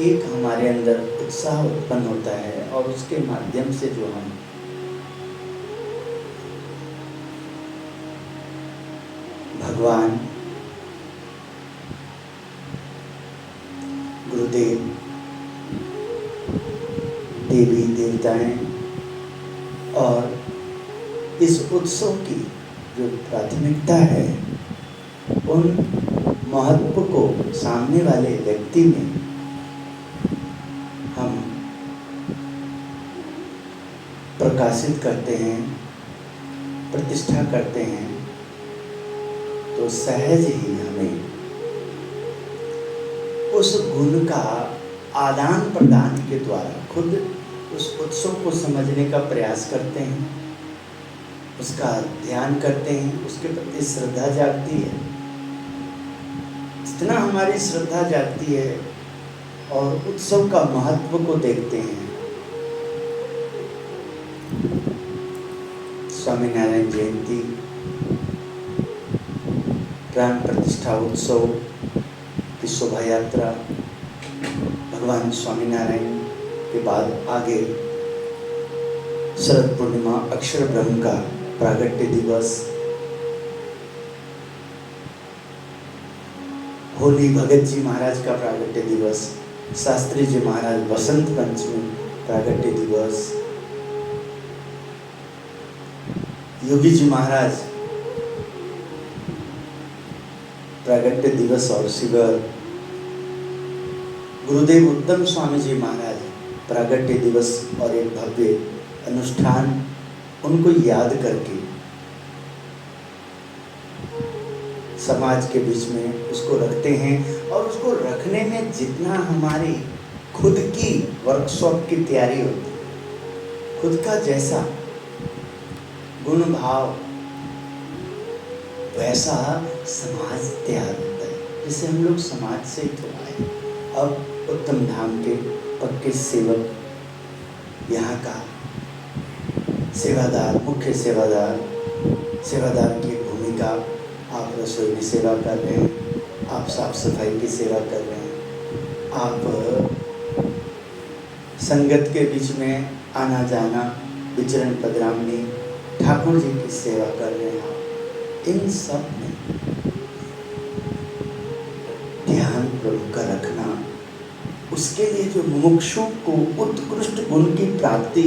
एक हमारे अंदर उत्साह उत्पन्न होता है और उसके माध्यम से जो हम भगवान, गुरुदेव, देवी देवताएं और इस उत्सव की जो प्राथमिकता है उन महत्व को सामने वाले व्यक्ति में हम प्रकाशित करते हैं, प्रतिष्ठा करते हैं, तो सहज ही हमें उस गुण का आदान प्रदान के द्वारा खुद उस उत्सव को समझने का प्रयास करते हैं, उसका ध्यान करते हैं, उसके प्रति श्रद्धा जागती है। जितना हमारी श्रद्धा जागती है और उत्सव का महत्व को देखते हैं, स्वामीनारायण जयंती, प्राण प्रतिष्ठा उत्सव की शोभा यात्रा, भगवान स्वामीनारायण के बाद आगे शरद पूर्णिमा, अक्षर ब्रह्म का प्रागट्य दिवस, होली भगत जी महाराज का प्रागट्य दिवस, शास्त्री जी महाराज वसंत पंचमी प्रागट्य दिवस, योगी जी महाराज प्रागट्य दिवस और शिविर, गुरुदेव उत्तम स्वामी जी महाराज प्रागट्य दिवस और एक भव्य अनुष्ठान, उनको याद करके समाज के बीच में उसको रखते हैं। और उसको रखने में जितना हमारी खुद की वर्कशॉप की तैयारी होती है, खुद का जैसा गुण भाव वैसा समाज तैयार होता है। जैसे हम लोग समाज से ही तो आए, अब उत्तम धाम के पक्के सेवक, यहाँ का सेवादार, मुख्य सेवादार, सेवादार की भूमिका, आप रसोई में सेवा कर रहे हैं, आप साफ सफाई की सेवा कर रहे हैं, आप संगत के बीच में आना जाना, विचरण पदरामनी, ठाकुर जी की सेवा कर रहे हैं। इन सब में ध्यान प्रभु का रखना, उसके लिए जो मुमुक्षु को उत्कृष्ट गुण की प्राप्ति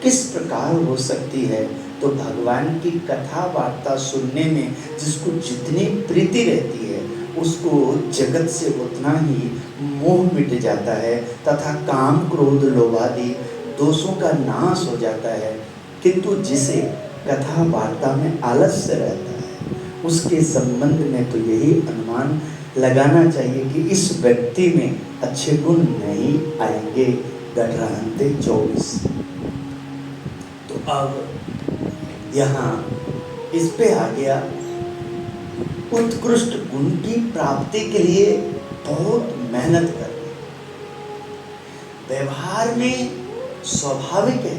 किस प्रकार हो सकती है, तो भगवान की कथा वार्ता सुनने में जिसको जितनी प्रीति रहती है उसको जगत से उतना ही मोह मिट जाता है तथा काम क्रोध लोभादि दोषों का नाश हो जाता है। किंतु जिसे कथा वार्ता में आलस्य रहता है उसके संबंध में तो यही अनुमान लगाना चाहिए कि इस व्यक्ति में अच्छे गुण नहीं आएंगे। गढ़रहंते 24। तो अब यहाँ इस पे आ गया, उत्कृष्ट गुण की प्राप्ति के लिए बहुत मेहनत करनी। व्यवहार में स्वाभाविक है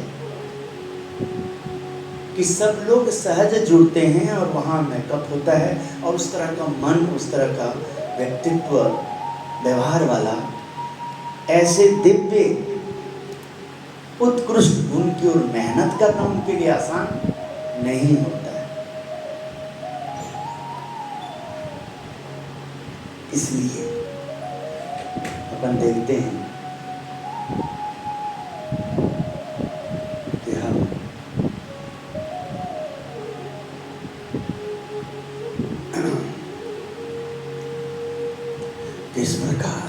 कि सब लोग सहज जुड़ते हैं और वहाँ मेकअप होता है और उस तरह का मन, उस तरह का व्यक्तित्व, व्यवहार वाला, ऐसे दिव्य उत्कृष्ट गुण की ओर मेहनत करना उनके लिए आसान नहीं होता है। इसलिए अपन देखते हैं कि हम किस प्रकार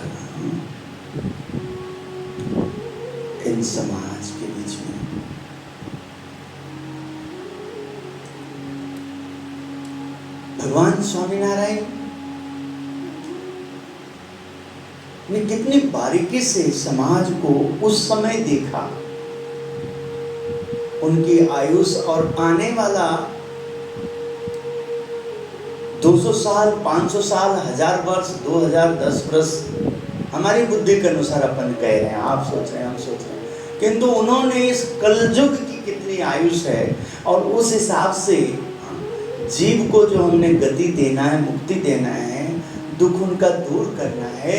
इन समाज के बीच में भगवान स्वामीनारायण ने कितनी बारीकी से समाज को उस समय देखा, उनकी आयुष और आने वाला 200 साल, 500 साल, 1000 वर्ष, 2010 वर्ष हमारी बुद्धि के अनुसार अपन कह रहे हैं, आप सोच रहे हैं, हम सोच रहे हैं, किंतु उन्होंने इस कलयुग की कितनी आयुष है और उस हिसाब से जीव को जो हमने गति देना है, मुक्ति देना है, दुख उनका दूर करना है,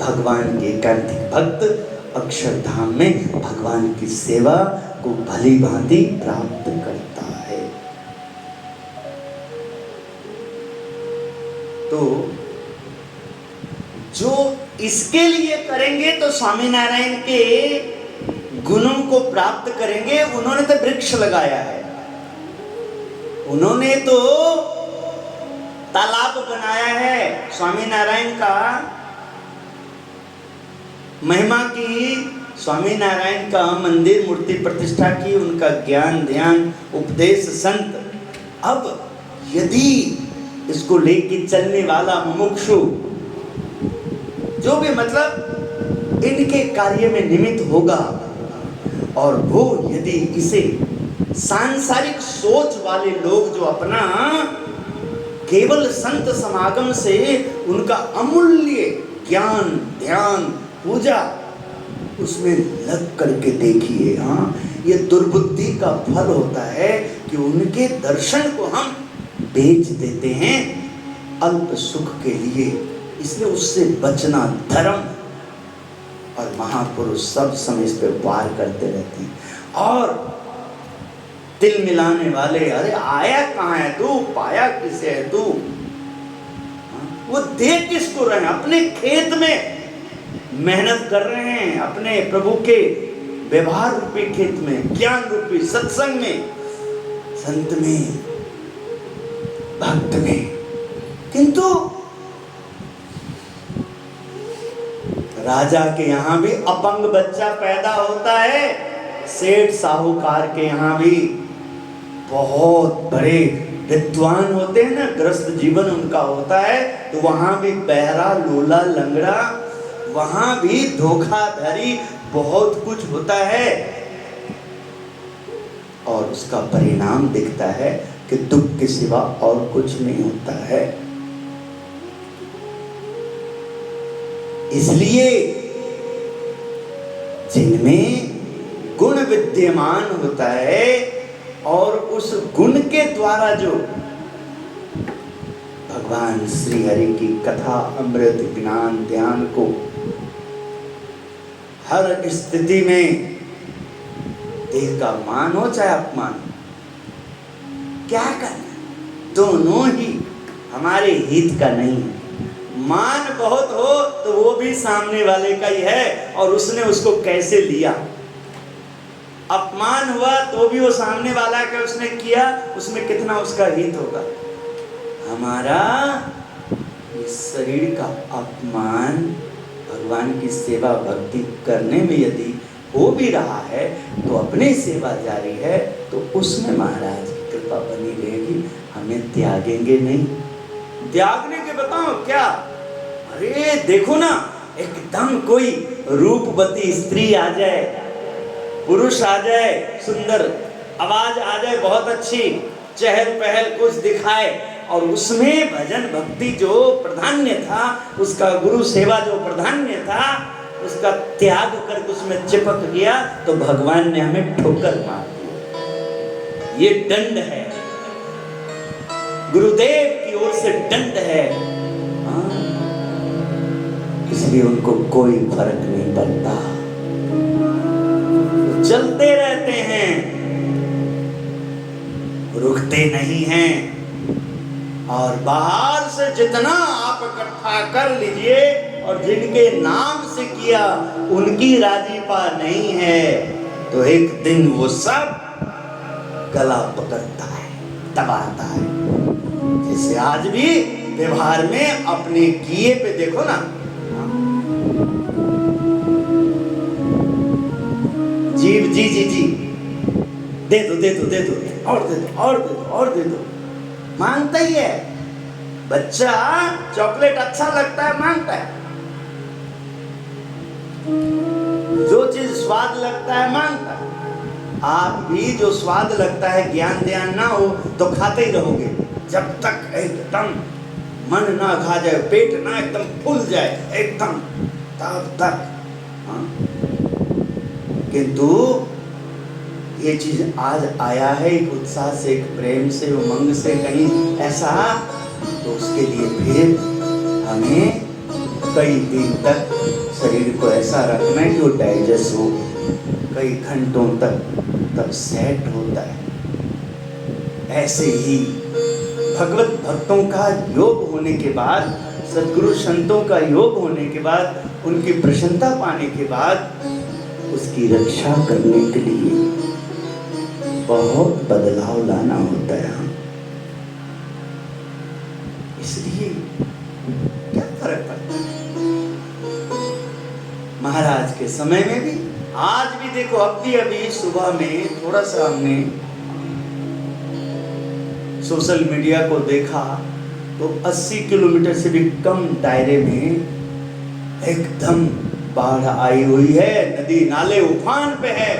भगवान के एकांतिक भक्त अक्षरधाम में भगवान की सेवा को भली भांति प्राप्त करता है। तो जो इसके लिए करेंगे तो स्वामीनारायण के गुणों को प्राप्त करेंगे। उन्होंने तो वृक्ष लगाया है, उन्होंने तो तालाब बनाया है, स्वामीनारायण का महिमा की, स्वामीनारायण का मंदिर मूर्ति प्रतिष्ठा की, उनका ज्ञान ध्यान उपदेश संत। अब यदि इसको लेके चलने वाला मुमुक्षु जो भी मतलब इनके कार्य में निमित्त होगा और वो यदि इसे सांसारिक सोच वाले लोग जो अपना केवल संत समागम से उनका अमूल्य ज्ञान ध्यान पूजा उसमें लग करके देखिए, हाँ ये दुर्बुद्धि का फल होता है कि उनके दर्शन को हम बेच देते हैं अल्प सुख के लिए। इसलिए उससे बचना धर्म, और महापुरुष सब समय इस पे वार करते रहते हैं। और तिल मिलाने वाले, अरे आया कहाँ है तू, पाया किसे है तू, वो दे किसको रहे हैं? अपने खेत में मेहनत कर रहे हैं, अपने प्रभु के व्यवहार रूपी खेत में, ज्ञान रूपी सत्संग में, संत में, भक्त में। किंतु राजा के यहाँ भी अपंग बच्चा पैदा होता है, सेठ साहूकार के यहाँ भी बहुत बड़े विद्वान होते हैं ना, ग्रस्त जीवन उनका होता है, तो वहां भी बहरा लूला लंगड़ा, वहां भी धोखाधड़ी बहुत कुछ होता है। और उसका परिणाम दिखता है कि दुख के सिवा और कुछ नहीं होता है। इसलिए जिनमें गुण विद्यमान होता है और उस गुण के द्वारा जो भगवान श्री हरि की कथा अमृत ज्ञान ध्यान को हर स्थिति में, देह का मान हो चाहे अपमान, क्या करना, दोनों ही हमारे हित का नहीं है। मान बहुत हो तो वो भी सामने वाले का ही है और उसने उसको कैसे लिया। अपमान हुआ तो भी वो सामने वाला का उसने किया, उसमें कितना उसका हित होगा। हमारा इस शरीर का अपमान भगवान की सेवा भक्ति करने में यदि हो भी रहा है तो अपनी सेवा जारी है, तो उसमें महाराज की कृपा बनी रहेगी, हमें त्यागेंगे नहीं। त्यागने के बताओ क्या, अरे देखो ना, एकदम कोई रूपवती स्त्री आ जाए, पुरुष आ जाए, सुंदर आवाज आ जाए बहुत अच्छी, चहल पहल कुछ दिखाए, और उसमें भजन भक्ति जो प्राधान्य था, उसका गुरु सेवा जो प्राधान्य था, उसका त्याग करके उसमें चिपक गया, तो भगवान ने हमें ठोकर मार दी। ये दंड है, गुरुदेव की ओर से दंड है। इसलिए उनको कोई फर्क नहीं पड़ता, तो चलते रहते हैं, रुकते नहीं हैं। और बाहर से जितना आप इकट्ठा कर लीजिए और जिनके नाम से किया उनकी राजीपा नहीं है, तो एक दिन वो सब गला पकड़ता है, दबाता है। जैसे आज भी व्यवहार में अपने किए पे देखो ना, जीव जी जी जी दे दो दे दो दे दो और दे दो और दे दो और दे दो, मांगता ही है। बच्चा चॉकलेट अच्छा लगता है मांगता है, जो चीज स्वाद लगता है मांगता है। आप भी जो स्वाद लगता है ज्ञान ध्यान ना हो तो खाते ही रहोगे, जब तक एकदम मन ना खा जाए, पेट ना एकदम फूल जाए एकदम, तब तक। किंतु ये चीज आज आया है एक उत्साह से, एक प्रेम से, उमंग से कहीं ऐसा, तो उसके लिए फिर हमें कई दिन तक शरीर को ऐसा रखना है कि वो डाइजेस्ट हो कई घंटों तक, तब सेट होता है। ऐसे ही भगवत भक्तों का योग होने के बाद, सद्गुरु संतों का योग होने के बाद, उनकी प्रसन्नता पाने के बाद उसकी रक्षा करने के लिए बहुत बदलाव लाना होता है। इसलिए क्या फर्क पड़ता है? महाराज के समय में भी, आज भी देखो, अब भी अभी सुबह में थोड़ा सा हमने सोशल मीडिया को देखा तो 80 किलोमीटर से भी कम दायरे में एकदम बाढ़ आई हुई है, नदी नाले उफान पे है।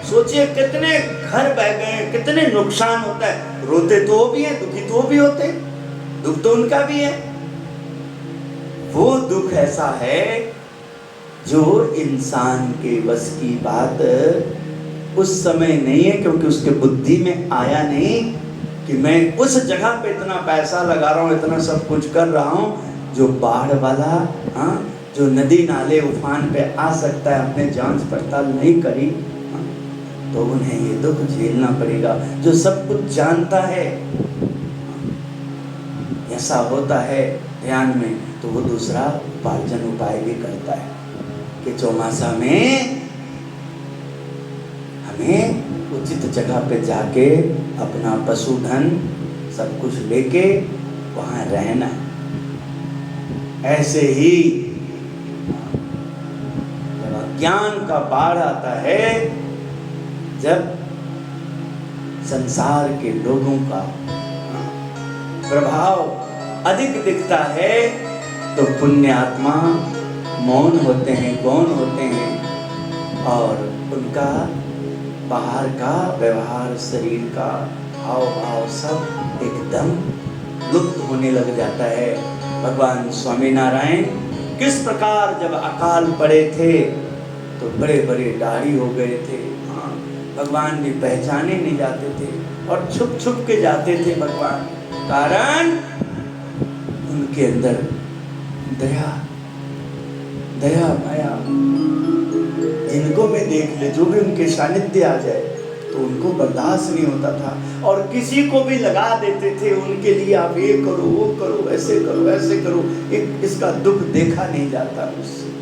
सोचिए कितने घर बह गए, कितने नुकसान होता है। रोते तो वो भी है, दुखी तो वो भी होते, दुख तो उनका भी है। वो दुख ऐसा है जो इंसान के बस की बात उस समय नहीं है, क्योंकि उसके बुद्धि में आया नहीं कि मैं उस जगह पे इतना पैसा लगा रहा हूँ, इतना सब कुछ कर रहा हूँ। जो बाढ़ वाला, हाँ, जो नदी नाले उफान पे आ सकता है, अपने जांच पड़ताल नहीं करी, हाँ, तो उन्हें ये दुख झेलना पड़ेगा। जो सब कुछ जानता है, ऐसा होता है ध्यान में, तो वो दूसरा उपार्जन उपाय भी करता है कि चौमासा में हमें उचित जगह पे जाके अपना पशुधन सब कुछ लेके वहां रहना है। ऐसे ही जब अज्ञान का बाढ़ आता है, जब संसार के लोगों का प्रभाव अधिक दिखता है, तो पुण्य आत्मा मौन होते हैं, गौण होते हैं, और उनका बाहर का व्यवहार, शरीर का हाव भाव सब एकदम लुप्त होने लग जाता है। भगवान स्वामीनारायण किस प्रकार जब अकाल पड़े थे तो बड़े बड़े दाढ़ी हो गए थे, हाँ, भगवान भी पहचाने नहीं जाते थे और छुप छुप के जाते थे भगवान। कारण उनके अंदर दया, दया माया, जिनको भी देख ले, जो भी उनके सानिध्य आ जाए तो उनको बर्दाश्त नहीं होता था, और किसी को भी लगा देते थे उनके लिए, आप ये करो, वो करो, ऐसे करो, ऐसे करो। इसका दुख देखा नहीं जाता उससे।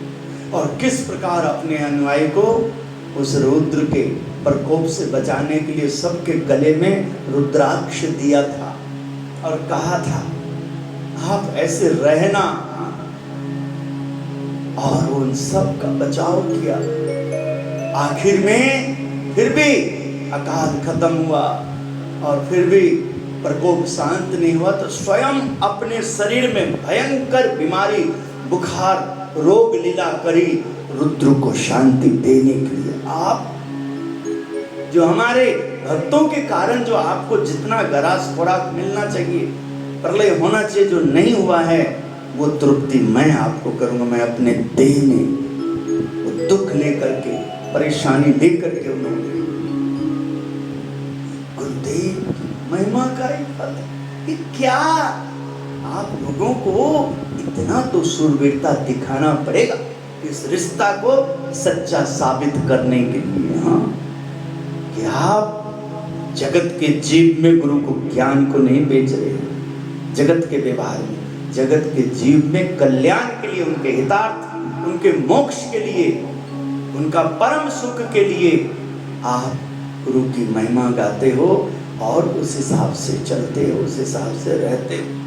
और किस प्रकार अपने अनुयायी को उस रुद्र के प्रकोप से बचाने के लिए सबके गले में रुद्राक्ष दिया था और कहा था आप ऐसे रहना, और उन सब का बचाव किया। आखिर में फिर भी अकाल खत्म हुआ और फिर भी प्रकोप शांत नहीं हुआ, तो स्वयं अपने शरीर में भयंकर बीमारी, बुखार, रोग लीला करी रुद्र को शांति देने के लिए। आप जो हमारे भक्तों के कारण जो आपको जितना गरास खुराक मिलना चाहिए, प्रलय होना चाहिए, जो नहीं हुआ है, वो तृप्ति मैं आपको करूंगा। मैं अपने देह में वो दुख लेकर के, परेशानी लेकर के उन्होंने, गुरुदेव महिमा का एक फल है। क्या आप लोगों को इतना तो शूरवीरता दिखाना पड़ेगा इस रिश्ता को सच्चा साबित करने के लिए, हाँ, कि आप जगत के जीव में गुरु को, ज्ञान को नहीं बेच रहे, जगत के व्यवहार में, जगत के जीव में कल्याण के लिए, उनके हितार्थ, उनके मोक्ष के लिए, उनका परम सुख के लिए आप गुरु की महिमा गाते हो और उस हिसाब से चलते हो, उस हिसाब से रहते हो।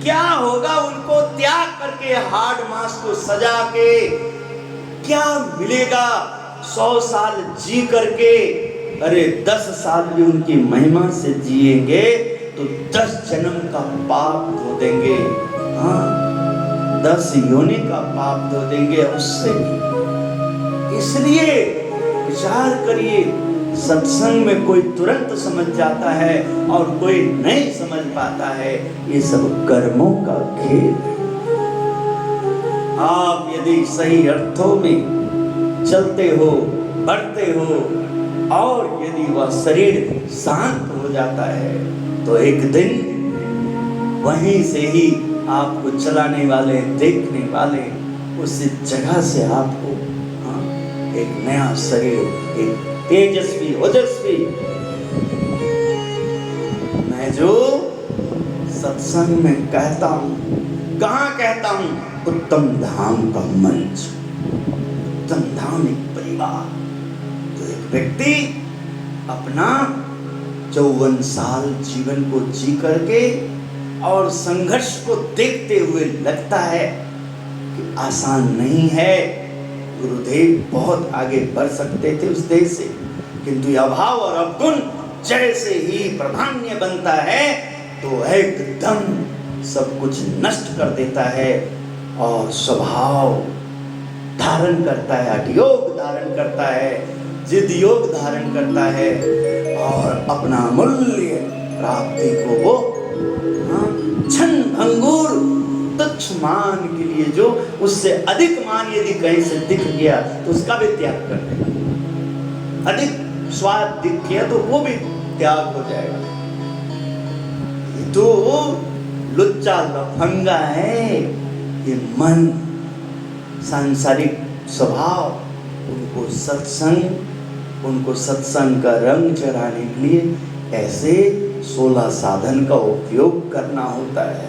क्या होगा उनको त्याग करके, हार्ड मास को सजा के क्या मिलेगा? 100 साल जी करके, अरे 10 साल भी उनकी महिमा से जिएंगे तो 10 जन्म का पाप धो देंगे, हाँ, 10 योनि का पाप धो देंगे उससे भी। इसलिए विचार करिए, सत्संग में कोई तुरंत समझ जाता है और कोई नहीं समझ पाता है, ये सब कर्मों का खेल है। आप यदि सही अर्थों में चलते हो, बढ़ते हो, और यदि वह शरीर शांत हो जाता है, तो एक दिन वहीं से ही आपको चलाने वाले, देखने वाले, उस जगह से आपको एक नया शरीर, एक तेजस्वी ओजस्वी, मैं जो सत्संग में कहता हूं, कहाँ कहता हूं? उत्तम धाम का मंच, उत्तम धाम एक परिवार। तो एक व्यक्ति अपना 54 साल जीवन को जी करके और संघर्ष को देखते हुए लगता है कि आसान नहीं है, गुरुदेव बहुत आगे बढ़ सकते थे उस देह से, किंतु यह अभाव और अवगुण जैसे ही प्राधान्य बनता है तो एकदम सब कुछ नष्ट कर देता है और स्वभाव धारण करता है, हठ योग धारण करता है, जिद योग धारण करता है और अपना मूल्य प्राप्ति को वो क्षण भंगुर तुच्छ मान के लिए, जो उससे अधिक मान यदि कहीं से दिख गया तो उसका भी त्याग कर देगा, अधिक स्वाद दिख गया तो वो भी त्याग हो जाएगा। ये तो लुच्चा लफंगा है, ये मन, सांसारिक स्वभाव, उनको सत्संग का रंग चढ़ाने के लिए ऐसे 16 साधन का उपयोग करना होता है।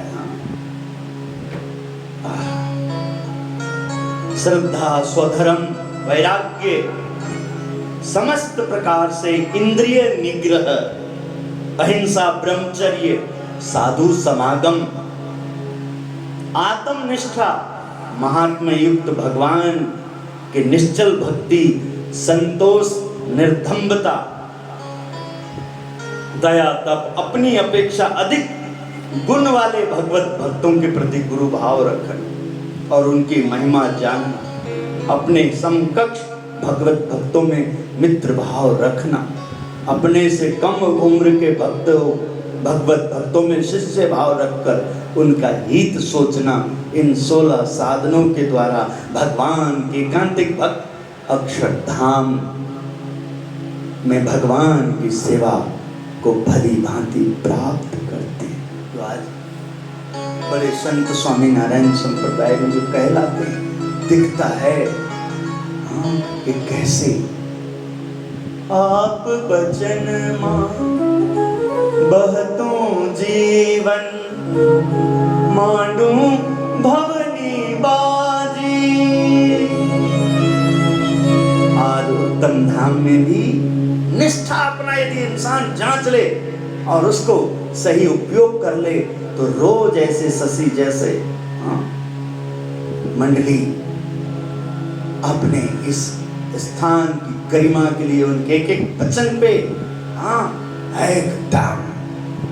श्रद्धा, स्वधर्म, वैराग्य, समस्त प्रकार से इंद्रिय निग्रह, अहिंसा, ब्रह्मचर्य, साधु समागम, आत्मनिष्ठा, महात्मा युक्त भगवान के निश्चल भक्ति, संतोष, निर्धंबता, दया, तप, अपनी अपेक्षा अधिक गुण वाले भगवत भक्तों के प्रति गुरु भाव रखना और उनकी महिमा जानना, अपने समकक्ष भगवत भक्तों में मित्र भाव रखना, अपने से कम उम्र के भगवत भक्तों में शिष्य भाव रखकर उनका हित सोचना, इन 16 साधनों के द्वारा भगवान के एकांतिक भक्त अक्षरधाम में भगवान की सेवा को भली भांति प्राप्त करते हैं। तो आज बड़े संत स्वामी नारायण संप्रदाय में जो कहलाते हैं, दिखता है कि कैसे आप बचन बहतों जीवन मांडू भवनी बाजी। आज उत्तम धाम में भी निष्ठा अपना यदि इंसान जांच ले और उसको सही उपयोग कर ले तो रोज ऐसे शशि जैसे मंडली अपने इस स्थान की गरिमा के लिए उनके एक वचन पे एकदम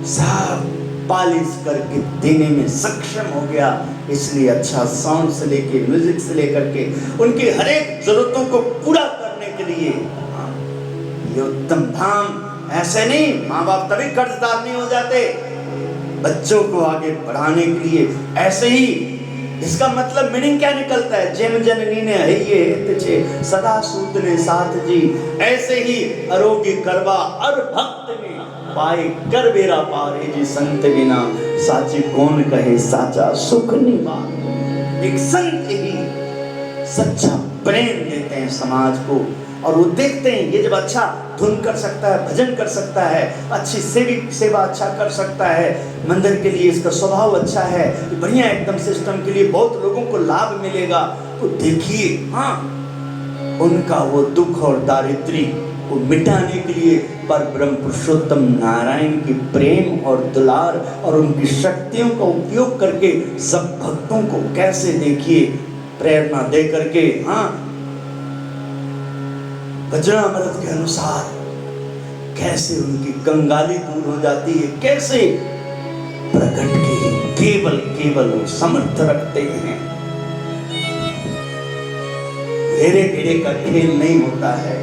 सब पालिश करके देने में सक्षम हो गया। इसलिए अच्छा साउंड से लेके म्यूजिक से लेकर के उनकी हर एक जरूरतों को पूरा करने के लिए ये उत्तम धाम। ऐसे नहीं, माँ बाप तभी कर्जदार नहीं हो जाते बच्चों को आगे बढ़ाने के लिए। ऐसे ही इसका मतलब मीनिंग क्या निकलता है? जेम जननी ने हइये तिछे सदा सूत ने साथ जी, ऐसे ही आरोग्य करवा अर भक्त ने पाए कर बेरा पारे जी, संत बिना साची कौन कहे साचा सुख निभा। एक संत ही सच्चा प्रेम देते हैं समाज को और वो देखते हैं ये जब अच्छा धुन कर सकता है, भजन कर सकता है, अच्छी सेवा अच्छा कर सकता है, मंदिर के लिए इसका स्वभाव अच्छा है, बढ़िया एकदम सिस्टम के लिए बहुत लोगों को लाभ मिलेगा। तो देखिए उनका वो दुख और दारिद्र्य को मिटाने के लिए पर ब्रह्म पुरुषोत्तम नारायण की प्रेम और दुलार और उनकी शक्तियों का उपयोग करके सब भक्तों को कैसे देखिए प्रेरणा दे करके वज्रामृत के अनुसार कैसे उनकी कंगाली दूर हो जाती है, कैसे प्रकट के केवल समर्थ रखते हैं। घेरे घेरे का खेल नहीं होता है,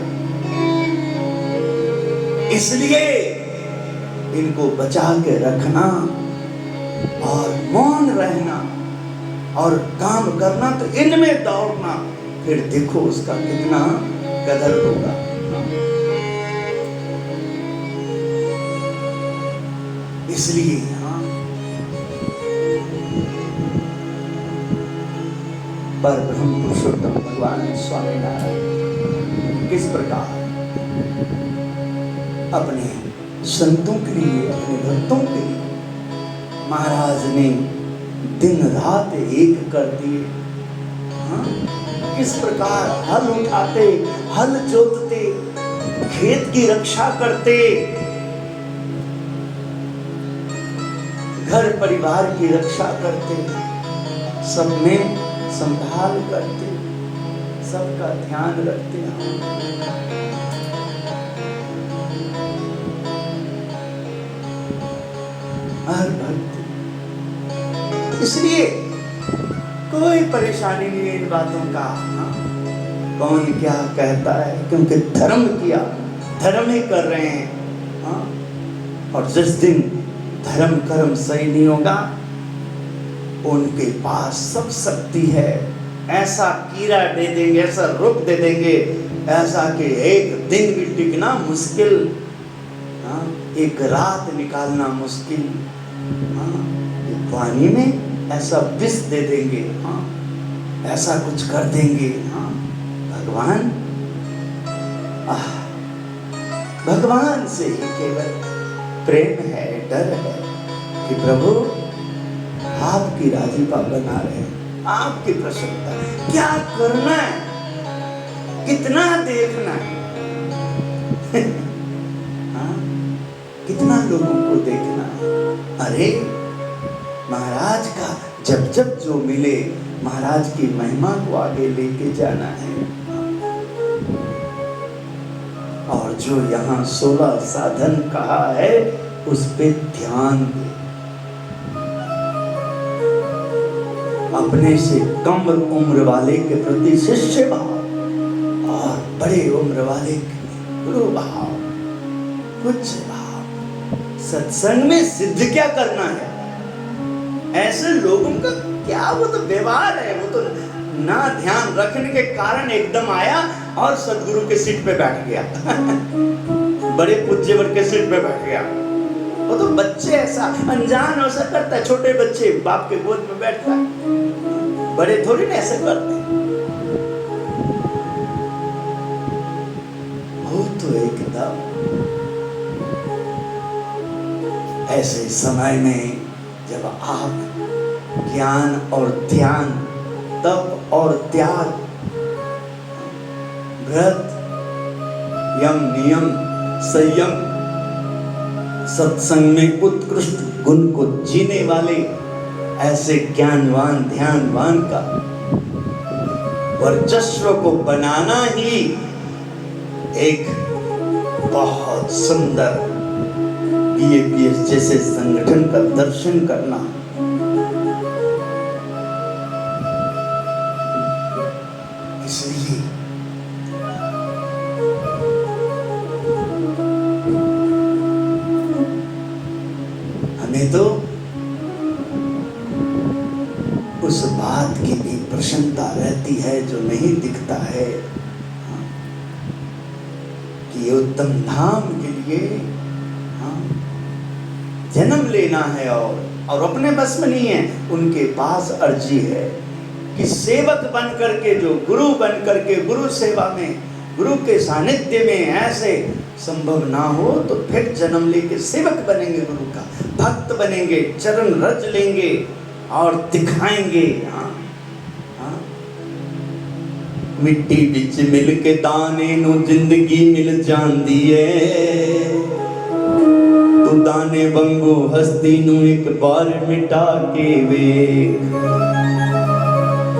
इसलिए इनको बचा के रखना और मौन रहना और काम करना, तो इनमें दौड़ना, फिर देखो उसका कितना कदर होगा। इसलिए पर ब्रह्म पुरुषोत्तम भगवान स्वामी नारायण किस प्रकार अपने संतों के लिए, अपने भक्तों के लिए महाराज ने दिन रात एक कर दिए। किस प्रकार हल उठाते, हल जोतते, खेत की रक्षा करते, घर परिवार की रक्षा करते, सब में संभाल करते, सबका ध्यान रखते हैं। हर भक्त, इसलिए कोई परेशानी नहीं है इन बातों का। कौन क्या कहता है, क्योंकि धर्म किया, धर्म ही कर रहे हैं। और जिस दिन धर्म कर्म सही नहीं होगा, उनके पास सब शक्ति है, ऐसा कीड़ा दे देंगे, ऐसा रुख दे देंगे, ऐसा कि एक दिन भी टिकना मुश्किल, एक रात निकालना मुश्किल। पानी में ऐसा विष दे देंगे, ऐसा कुछ कर देंगे। भगवान, भगवान से ही केवल प्रेम है, डर है कि प्रभु आपकी राजीपा बना रहे, आपकी प्रसन्नता। क्या करना है, कितना देखना है, कितना लोगों को देखना है। अरे महाराज का जब जब जो मिले, महाराज की महिमा को आगे लेके जाना है। और जो यहाँ 16 साधन कहा है, उस पे ध्यान दे। अपने से कम उम्र वाले के प्रति शिष्य भाव, और बड़े उम्र वाले के गुरु भाव, कुछ भाव। सत्संग में सिद्ध क्या करना है? ऐसे लोगों का क्या, वो तो व्यवहार है, वो तो ना ध्यान रखने के कारण एकदम आया और सदगुरु के सीट पे बैठ गया। बड़े पूज्यवर के सीट पे बैठ गया। वो तो बच्चे ऐसा अनजान ऐसा करता है, छोटे बच्चे बाप के गोद में बैठता है, बड़े थोड़ी ना ऐसे करते। वो तो एकदम ऐसे समय में जब आप ज्ञान और ध्यान, तप और त्याग, व्रत, यम नियम, संयम, सत्संग में उत्कृष्ट गुण को जीने वाले ऐसे ज्ञानवान ध्यानवान का वर्चस्व को बनाना ही एक बहुत सुंदर BAPS जैसे संगठन का दर्शन करना। इसलिए हमें तो उस बात की भी प्रसन्नता रहती है जो नहीं दिखता है, कि ये उत्तम धाम के लिए जन्म लेना है, और अपने बस में नहीं है, उनके पास अर्जी है कि सेवक बन करके, जो गुरु बन करके, गुरु सेवा में, गुरु के सानिध्य में ऐसे संभव ना हो तो फिर जन्म लेके सेवक बनेंगे, गुरु का भक्त बनेंगे, चरण रज लेंगे और दिखाएंगे। मिट्टी बिच मिल के दाने नु जिंदगी मिल जाती है, तू दाने वांगू हस्ती नू एक बार मिटा के वेख,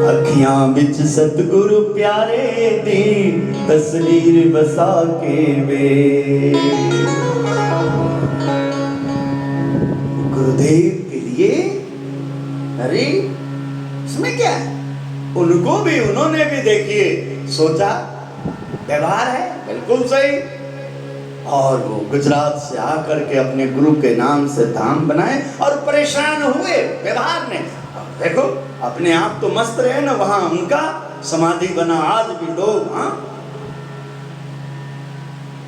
अखियां बिच सतगुरु प्यारे दी तस्वीर बसा के वेख। गुरुदेव के लिए, अरे इसमें क्या है, उनको भी, उन्होंने भी देखिए सोचा, व्यवहार है बिल्कुल सही, और वो गुजरात से आकर के अपने गुरु के नाम से धाम बनाए और परेशान हुए व्यवहार ने। देखो अपने आप तो मस्त रहे ना, वहां उनका समाधि बना। आज भी लोग,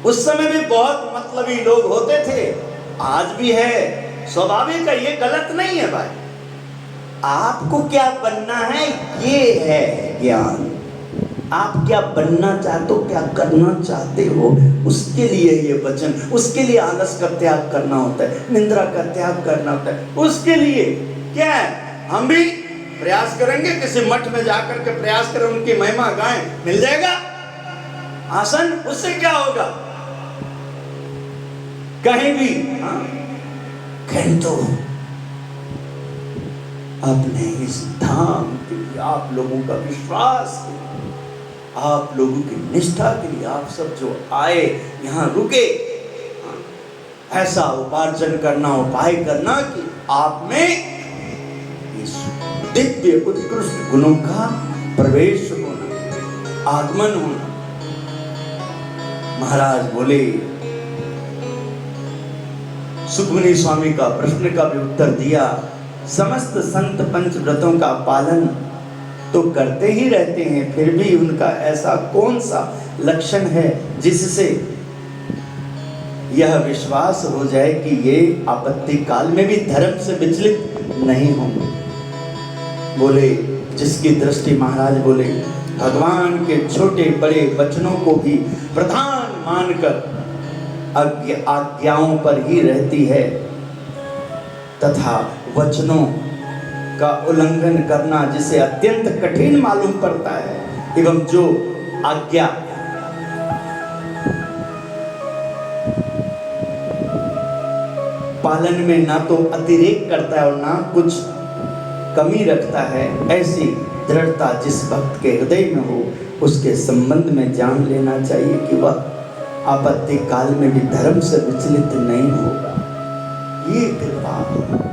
उस समय भी बहुत मतलबी लोग होते थे, आज भी है, स्वाभाविक है, ये गलत नहीं है भाई। आपको क्या बनना है ये है, ज्ञान। आप क्या बनना चाहते हो, क्या करना चाहते हो, उसके लिए ये वचन, उसके लिए आलस का त्याग करना होता है, निंद्रा का त्याग करना होता है। उसके लिए क्या है, हम भी प्रयास करेंगे, किसी मठ में जाकर के प्रयास करें, उनकी महिमा गाएं, मिल जाएगा आसन? उससे क्या होगा? कहीं भी किंतु अपने इस धाम के लिए, आप लोगों का विश्वास के लिए, आप लोगों की निष्ठा के लिए, आप सब जो आए यहाँ रुके, ऐसा उपार्जन करना, उपाय करना कि आप में इस दिव्य उत्कृष्ट गुणों का प्रवेश होना, आगमन होना। महाराज बोले, सुखमनी स्वामी का प्रश्न का भी उत्तर दिया। समस्त संत पंच व्रतों का पालन तो करते ही रहते हैं, फिर भी उनका ऐसा कौन सा लक्षण है जिससे यह विश्वास हो जाए कि ये आपत्ति काल में भी धर्म से विचलित नहीं होंगे। बोले, जिसकी दृष्टि, महाराज बोले, भगवान के छोटे बड़े वचनों को भी प्रधान मानकर आज्ञाओं पर ही रहती है तथा वचनों का उल्लंघन करना जिसे अत्यंत कठिन मालूम पड़ता है, एवं जो आज्ञा पालन में ना तो अतिरेक करता है और ना कुछ कमी रखता है, ऐसी दृढ़ता जिस भक्त के हृदय में हो, उसके संबंध में जान लेना चाहिए कि वह आपत्ति काल में भी धर्म से विचलित नहीं होगा। ये कृपा है।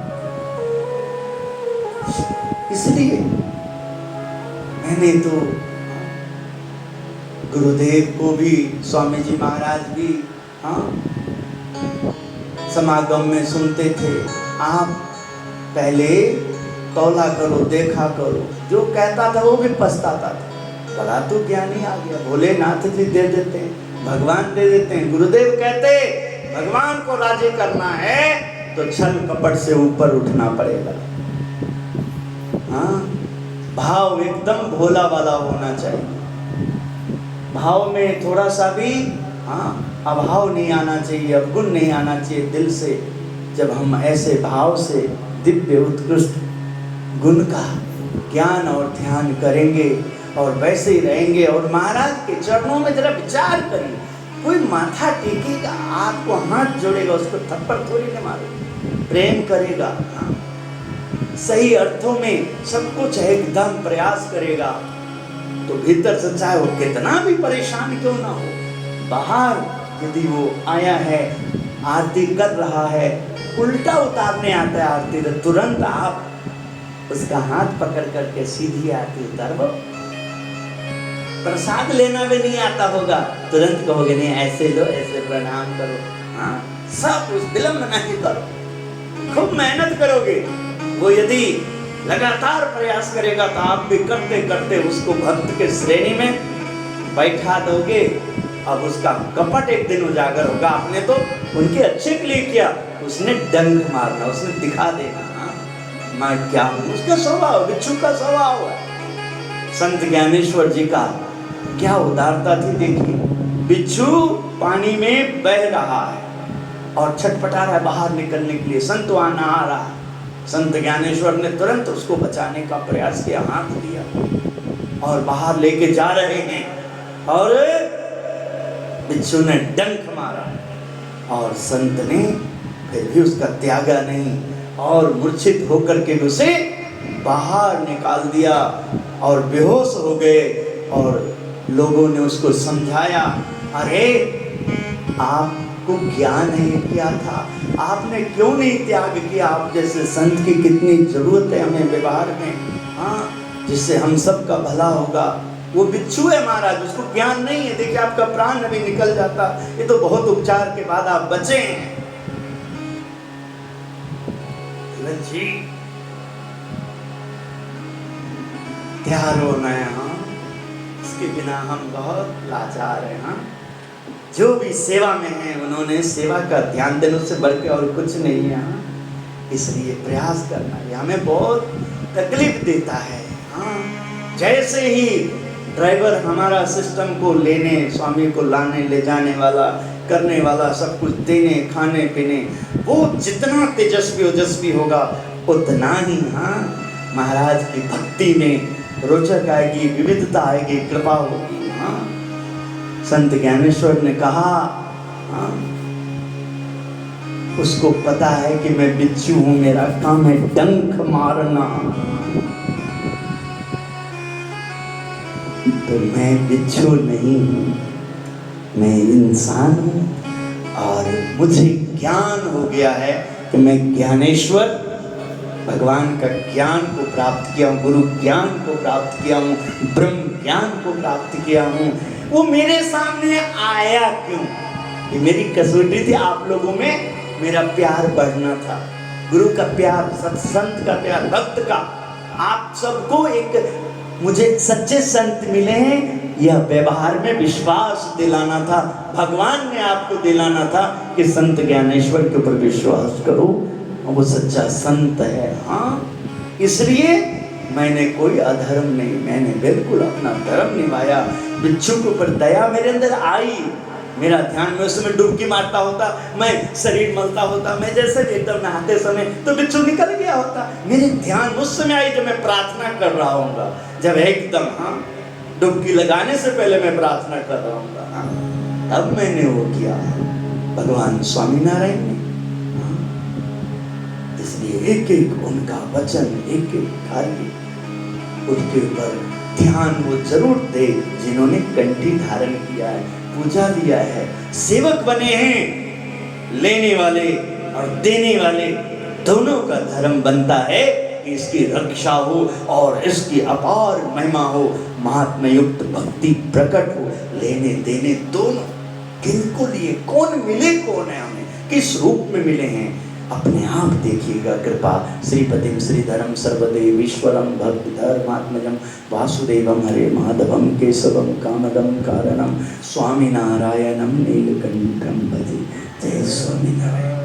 इसलिए मैंने तो गुरुदेव को भी, स्वामी जी महाराज भी समागम में सुनते थे, आप पहले तौला करो, देखा करो। जो कहता था वो भी पछताता था, बड़ा तो ज्ञानी आ गया, भोलेनाथ जी दे देते हैं, भगवान दे देते हैं। गुरुदेव कहते, भगवान को राजी करना है तो छल कपट से ऊपर उठना पड़ेगा। भाव एकदम भोला वाला होना चाहिए, भाव में थोड़ा सा भी अभाव नहीं आना चाहिए, अवगुण नहीं आना चाहिए दिल से। जब हम ऐसे भाव से दिव्य उत्कृष्ट गुण का ज्ञान और ध्यान करेंगे और वैसे ही रहेंगे, और महाराज के चरणों में जरा विचार करिए, कोई माथा टेकेगा, आपको हाथ जोड़ेगा, उसको थप्पड़ थोड़ी न मारेगा, प्रेम करेगा, सही अर्थों में सब कुछ एकदम प्रयास करेगा, तो भीतर से चाहे वो कितना भी परेशान क्यों ना हो, बाहर यदि वो आया है, आरती कर रहा है, उल्टा उतारने आता है आरती, तो तुरंत आप उसका हाथ पकड़ करके सीधी आरती उतारो। प्रसाद लेना भी नहीं आता होगा, तुरंत कहोगे नहीं ऐसे लो, ऐसे प्रणाम करो, सब कुछ विलंब नहीं करो, खूब मेहनत करोगे। वो यदि लगातार प्रयास करेगा तो आप भी करते करते उसको भक्त के श्रेणी में बैठा दोगे। अब उसका कपट एक दिन उजागर होगा, आपने तो उनके अच्छे के लिए किया, उसने डंक मारना, उसने दिखा देना मैं क्या हूँ, उसका स्वभाव, बिच्छू का स्वभाव है। संत ज्ञानेश्वर जी का क्या उदारता थी, देखिए, बिच्छू पानी में बह रहा है और छटपटा रहा है बाहर निकलने के लिए, संत वहां नहा रहा है। संत ज्ञानेश्वर ने तुरंत उसको बचाने का प्रयास किया, हाथ दिया और बाहर लेके जा रहे हैं, और बिच्छू ने डंक मारा और संत ने फिर भी उसका त्यागा नहीं और मूर्छित होकर के उसे बाहर निकाल दिया और बेहोश हो गए। और लोगों ने उसको समझाया, अरे आपको ज्ञान नहीं किया था, आपने क्यों नहीं त्याग किया, आप जैसे संत की कितनी जरूरत है हमें व्यवहार में, जिससे हम सब का भला होगा। वो बिच्छू है महाराज, उसको ज्ञान नहीं है, देखिए आपका प्राण अभी निकल जाता, ये तो बहुत उपचार के बाद आप बचे हैं। जी तैयार होना है, इसके बिना हम बहुत लाचार हैं। जो भी सेवा में है उन्होंने सेवा का ध्यान देने से बढ़ के और कुछ नहीं है, इसलिए प्रयास करना ये हमें बहुत तकलीफ देता है। जैसे ही ड्राइवर हमारा सिस्टम को लेने, स्वामी को लाने ले जाने वाला, करने वाला, सब कुछ देने, खाने पीने, वो जितना तेजस्वी ओजस्वी होगा उतना ही महाराज की भक्ति में रोचक आएगी, विविधता आएगी, कृपा होगी। संत ज्ञानेश्वर ने कहा उसको पता है कि मैं बिच्छू हूं, मेरा काम है डंक मारना, तो मैं बिच्छू नहीं हूं, मैं इंसान हूं और मुझे ज्ञान हो गया है कि मैं ज्ञानेश्वर भगवान का ज्ञान को प्राप्त किया हूँ, गुरु ज्ञान को प्राप्त किया हूँ, ब्रह्म ज्ञान को प्राप्त किया हूँ। वो मेरे सामने आया क्यों? कि मेरी कसौटी थी आप लोगों में मेरा प्यार बढ़ना था, गुरु का प्यार, सत्संत का प्यार, भक्त का। आप सबको एक मुझे सच्चे संत मिले हैं, यह व्यवहार में विश्वास दिलाना था, भगवान ने आपको दिलाना था कि संत ज्ञानेश्वर के ऊपर विश्वास करो, वो सच्चा संत है। इसलिए मैंने कोई अधर्म नहीं, मैंने बिल्कुल अपना धर्म निभाया। बिच्छू के ऊपर दया मेरे अंदर आई, मेरा ध्यान में उस समय डुबकी मारता होता, मैं शरीर मलता होता, मैं जैसे एकदम नहाते समय तो बिच्छू निकल गया होता। मेरे ध्यान उस समय आई जब मैं प्रार्थना कर रहा हूँगा, जब एकदम डुबकी लगाने से पहले मैं प्रार्थना कर रहा हूँगा, तब मैंने वो किया भगवान स्वामीनारायण ने। इसलिए एक एक उनका वचन, एक एक कार्य, उनके ऊपर ध्यान वो जरूर दे जिन्होंने कंठी धारण किया है, पूजा लिया है, सेवक बने हैं। लेने वाले और देने वाले दोनों का धर्म बनता है कि इसकी रक्षा हो और इसकी अपार महिमा हो, महात्मा युक्त भक्ति प्रकट हो, लेने देने दोनों। किनको लिए, कौन मिले, कौन है हमें, किस रूप में मिले हैं, अपने आप देखिएगा। कृपा श्रीपतिम श्रीधरम सर्वदेव ईश्वरम भक्त धर्मात्मजम वासुदेवम हरे माधवम केशवम कामदम कारणम स्वामी नारायणम नीलकंठम भजे। जय स्वामी नारायण।